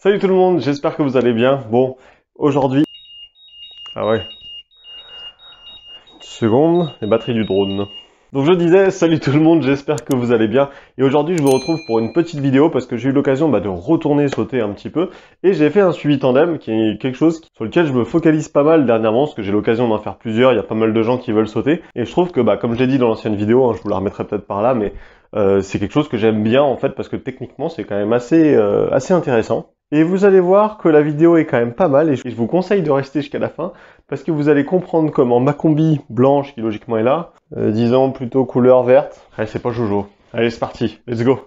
Salut tout le monde, j'espère que vous allez bien. Bon, aujourd'hui... Ah ouais, une seconde, les batteries du drone. Donc je disais, salut tout le monde, j'espère que vous allez bien. Et aujourd'hui je vous retrouve pour une petite vidéo parce que j'ai eu l'occasion de retourner sauter un petit peu. Et j'ai fait un suivi tandem qui est quelque chose sur lequel je me focalise pas mal dernièrement parce que j'ai l'occasion d'en faire plusieurs, il y a pas mal de gens qui veulent sauter. Et je trouve que, comme je l'ai dit dans l'ancienne vidéo, je vous la remettrai peut-être par là, mais c'est quelque chose que j'aime bien en fait parce que techniquement c'est quand même assez intéressant. Et vous allez voir que la vidéo est quand même pas mal et je vous conseille de rester jusqu'à la fin parce que vous allez comprendre comment ma combi blanche qui logiquement est là, disons plutôt couleur verte. Allez, c'est pas Jojo. Allez, c'est parti, let's go.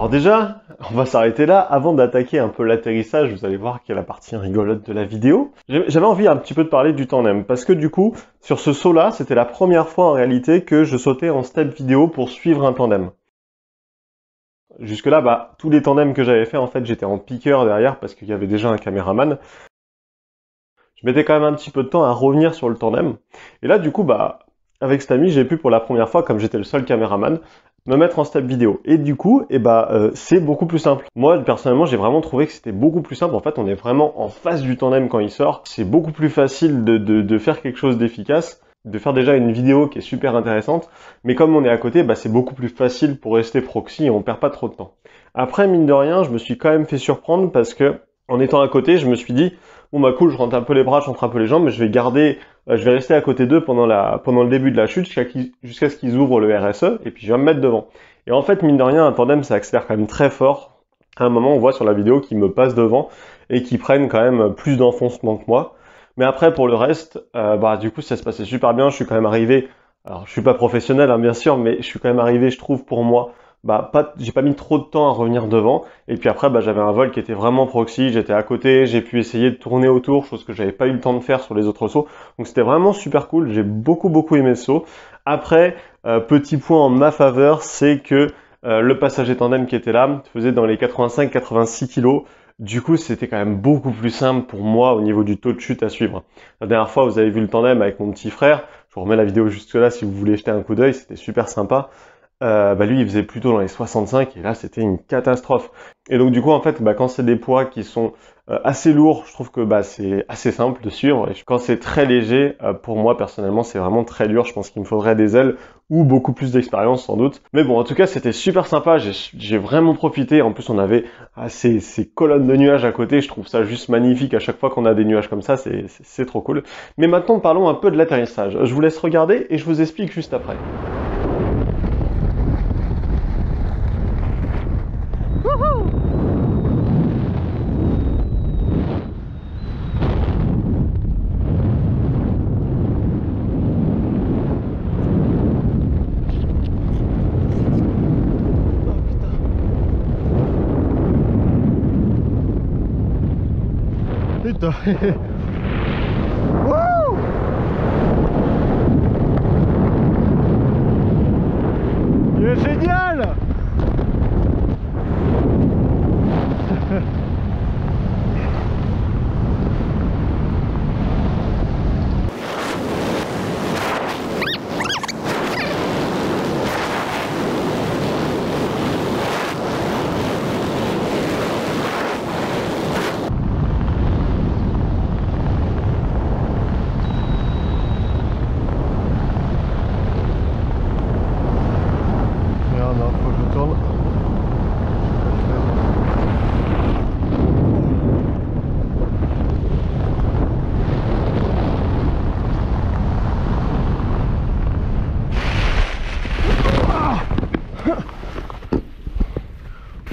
Alors déjà, on va s'arrêter là. Avant d'attaquer un peu l'atterrissage, vous allez voir qu'il y a la partie rigolote de la vidéo. J'avais envie un petit peu de parler du tandem, parce que du coup, sur ce saut-là, c'était la première fois en réalité que je sautais en step vidéo pour suivre un tandem. Jusque-là, tous les tandems que j'avais fait, en fait, j'étais en piqueur derrière parce qu'il y avait déjà un caméraman. Je mettais quand même un petit peu de temps à revenir sur le tandem. Et là, du coup, avec cet ami, j'ai pu pour la première fois, comme j'étais le seul caméraman, me mettre en step vidéo. Et du coup, c'est beaucoup plus simple. Moi, personnellement, j'ai vraiment trouvé que c'était beaucoup plus simple. En fait, on est vraiment en face du tandem quand il sort. C'est beaucoup plus facile de faire quelque chose d'efficace, de faire déjà une vidéo qui est super intéressante. Mais comme on est à côté, c'est beaucoup plus facile pour rester proxy et on perd pas trop de temps. Après, mine de rien, je me suis quand même fait surprendre parce que, en étant à côté, je me suis dit, bon cool, je rentre un peu les bras, je rentre un peu les jambes, mais je vais rester à côté d'eux pendant le début de la chute jusqu'à ce qu'ils ouvrent le RSE, et puis je vais me mettre devant. Et en fait, mine de rien, un tandem, ça accélère quand même très fort. À un moment, on voit sur la vidéo qu'ils me passent devant et qu'ils prennent quand même plus d'enfoncement que moi. Mais après, pour le reste, du coup, ça se passait super bien. Je suis quand même arrivé, alors je suis pas professionnel, bien sûr, mais je suis quand même arrivé, je trouve, pour moi, j'ai pas mis trop de temps à revenir devant. Et puis après, j'avais un vol qui était vraiment proxy, j'étais à côté, j'ai pu essayer de tourner autour, chose que j'avais pas eu le temps de faire sur les autres sauts. Donc c'était vraiment super cool, j'ai beaucoup aimé ce saut. Après, petit point en ma faveur, c'est que le passager tandem qui était là faisait dans les 85-86 kg. Du coup, c'était quand même beaucoup plus simple pour moi au niveau du taux de chute à suivre. La dernière fois, vous avez vu le tandem avec mon petit frère. Je vous remets la vidéo juste là si vous voulez jeter un coup d'œil, c'était super sympa. bah lui il faisait plutôt dans les 65 et là c'était une catastrophe. Et donc du coup en fait quand c'est des poids qui sont assez lourds, je trouve que c'est assez simple de suivre. Et quand c'est très léger, pour moi personnellement c'est vraiment très dur. Je pense qu'il me faudrait des ailes ou beaucoup plus d'expérience sans doute. Mais bon en tout cas c'était super sympa, j'ai vraiment profité. En plus on avait ces colonnes de nuages à côté, je trouve ça juste magnifique à chaque fois qu'on a des nuages comme ça, c'est trop cool. Mais maintenant parlons un peu de l'atterrissage. Je vous laisse regarder et je vous explique juste après. Putain. Wouh! Il est génial! Merde, non, faut que je tourne.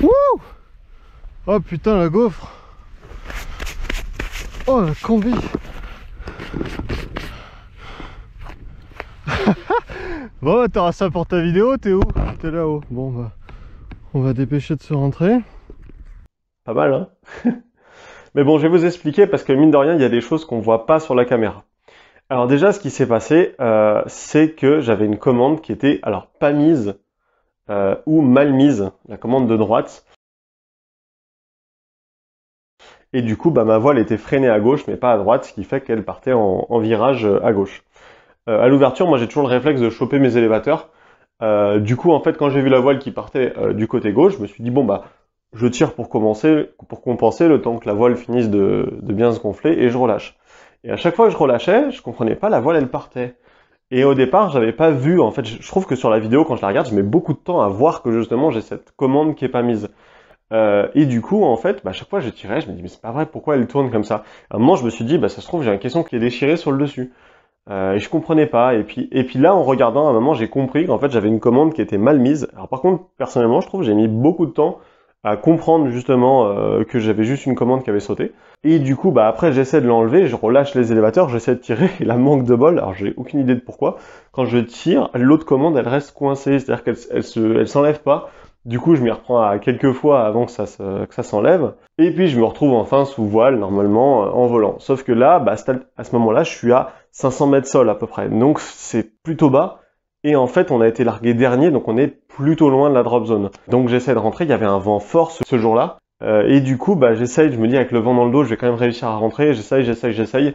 Wouh! Oh putain la gaufre! Oh la combi! Bon bah t'auras ça pour ta vidéo, t'es où? T'es là-haut. Bon bah on va dépêcher de se rentrer. Pas mal, hein? Mais bon, je vais vous expliquer parce que mine de rien, il y a des choses qu'on voit pas sur la caméra. Alors déjà, ce qui s'est passé, c'est que j'avais une commande qui était, alors pas mise ou mal mise, la commande de droite. Et du coup, ma voile était freinée à gauche, mais pas à droite, ce qui fait qu'elle partait en virage à gauche. À l'ouverture, moi j'ai toujours le réflexe de choper mes élévateurs. Du coup, en fait, quand j'ai vu la voile qui partait du côté gauche, je me suis dit, bon je tire pour compenser le temps que la voile finisse de bien se gonfler et je relâche. Et à chaque fois que je relâchais, je comprenais pas, la voile elle partait. Et au départ, j'avais pas vu, en fait, je trouve que sur la vidéo, quand je la regarde, je mets beaucoup de temps à voir que justement j'ai cette commande qui est pas mise. Et du coup, en fait, à chaque fois je tirais, je me dis, mais c'est pas vrai, pourquoi elle tourne comme ça? À un moment, je me suis dit, ça se trouve, j'ai un caisson qui est déchiré sur le dessus. Et je comprenais pas. Et puis là, en regardant, à un moment, j'ai compris qu'en fait, j'avais une commande qui était mal mise. Alors par contre, personnellement, je trouve que j'ai mis beaucoup de temps à comprendre justement que j'avais juste une commande qui avait sauté. Et du coup, après, j'essaie de l'enlever, je relâche les élévateurs, j'essaie de tirer, et là, manque de bol, alors j'ai aucune idée de pourquoi. Quand je tire, l'autre commande, elle reste coincée, c'est-à-dire qu'elle s'enlève pas. Du coup, je m'y reprends à quelques fois avant que ça s'enlève. Et puis, je me retrouve enfin sous voile, normalement, en volant. Sauf que là, à ce moment-là, je suis à 500 mètres sol à peu près. Donc, c'est plutôt bas. Et en fait, on a été largué dernier, donc on est plutôt loin de la drop zone. Donc, j'essaie de rentrer. Il y avait un vent fort ce jour-là. Et du coup, j'essaye, je me dis avec le vent dans le dos, je vais quand même réussir à rentrer. J'essaye.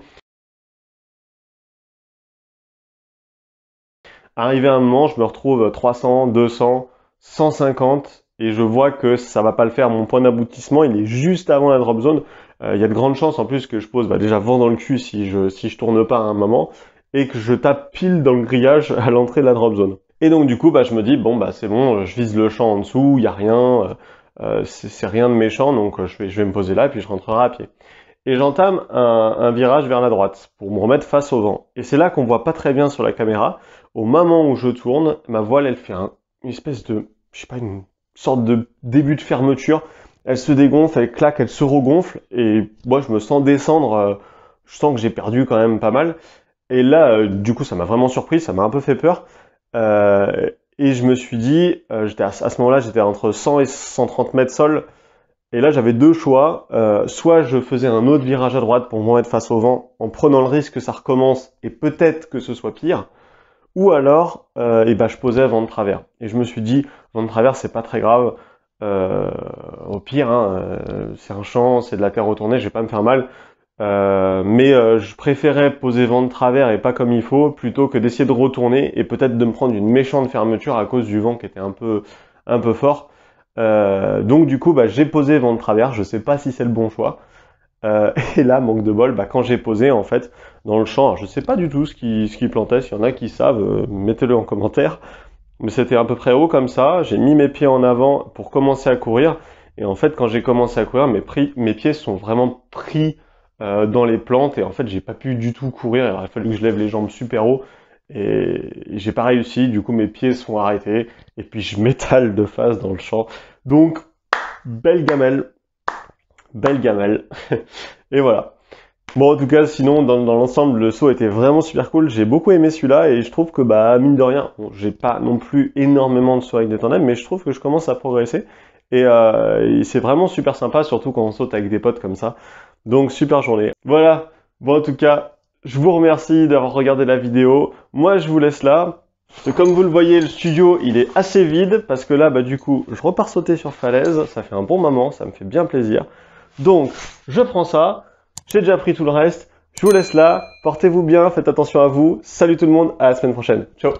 Arrivé à un moment, je me retrouve 300, 200, 150 et je vois que ça va pas le faire. Mon point d'aboutissement, il est juste avant la drop zone. Il y a de grandes chances en plus que je pose déjà vent dans le cul si je tourne pas à un moment et que je tape pile dans le grillage à l'entrée de la drop zone. Et donc du coup, je me dis bon c'est bon, je vise le champ en dessous, il y a rien, c'est rien de méchant, donc je vais me poser là et puis je rentrerai à pied. Et j'entame un virage vers la droite pour me remettre face au vent. Et c'est là qu'on voit pas très bien sur la caméra. Au moment où je tourne, ma voile, elle fait une espèce de, je sais pas, une sorte de début de fermeture. Elle se dégonfle, elle claque, elle se regonfle. Et moi, je me sens descendre. Je sens que j'ai perdu quand même pas mal. Et là, du coup, ça m'a vraiment surpris, ça m'a un peu fait peur. Et je me suis dit, à ce moment-là, j'étais entre 100 et 130 mètres sol. Et là, j'avais deux choix. Soit je faisais un autre virage à droite pour me mettre face au vent, en prenant le risque que ça recommence et peut-être que ce soit pire. Ou alors, je posais vent de travers. Et je me suis dit, vent de travers, c'est pas très grave. Au pire, c'est un champ, c'est de la terre retournée, je vais pas me faire mal. Mais je préférais poser vent de travers et pas comme il faut, plutôt que d'essayer de retourner et peut-être de me prendre une méchante fermeture à cause du vent qui était un peu fort. Donc du coup, bah, j'ai posé vent de travers, je sais pas si c'est le bon choix. Et là, manque de bol, bah, quand j'ai posé en fait dans le champ, alors, je sais pas du tout ce qui plantait, s'il y en a qui savent, mettez-le en commentaire. Mais c'était à peu près haut comme ça, j'ai mis mes pieds en avant pour commencer à courir. Et en fait, quand j'ai commencé à courir, mes pieds sont vraiment pris dans les plantes et en fait, j'ai pas pu du tout courir. Il aurait fallu que je lève les jambes super haut et j'ai pas réussi. Du coup, mes pieds sont arrêtés et puis je m'étale de face dans le champ. Donc, belle gamelle, belle gamelle. Et voilà. Bon, en tout cas, sinon, dans l'ensemble, le saut était vraiment super cool. J'ai beaucoup aimé celui-là et je trouve que, bah, mine de rien, bon, j'ai pas non plus énormément de sauts avec des tandems, mais je trouve que je commence à progresser. Et c'est vraiment super sympa, surtout quand on saute avec des potes comme ça. Donc, super journée. Voilà. Bon, en tout cas, je vous remercie d'avoir regardé la vidéo. Moi, je vous laisse là. Comme vous le voyez, le studio, il est assez vide parce que là, bah, du coup, je repars sauter sur falaise. Ça fait un bon moment, ça me fait bien plaisir. Donc, je prends ça. J'ai déjà pris tout le reste. Je vous laisse là. Portez-vous bien, faites attention à vous. Salut tout le monde, à la semaine prochaine. Ciao.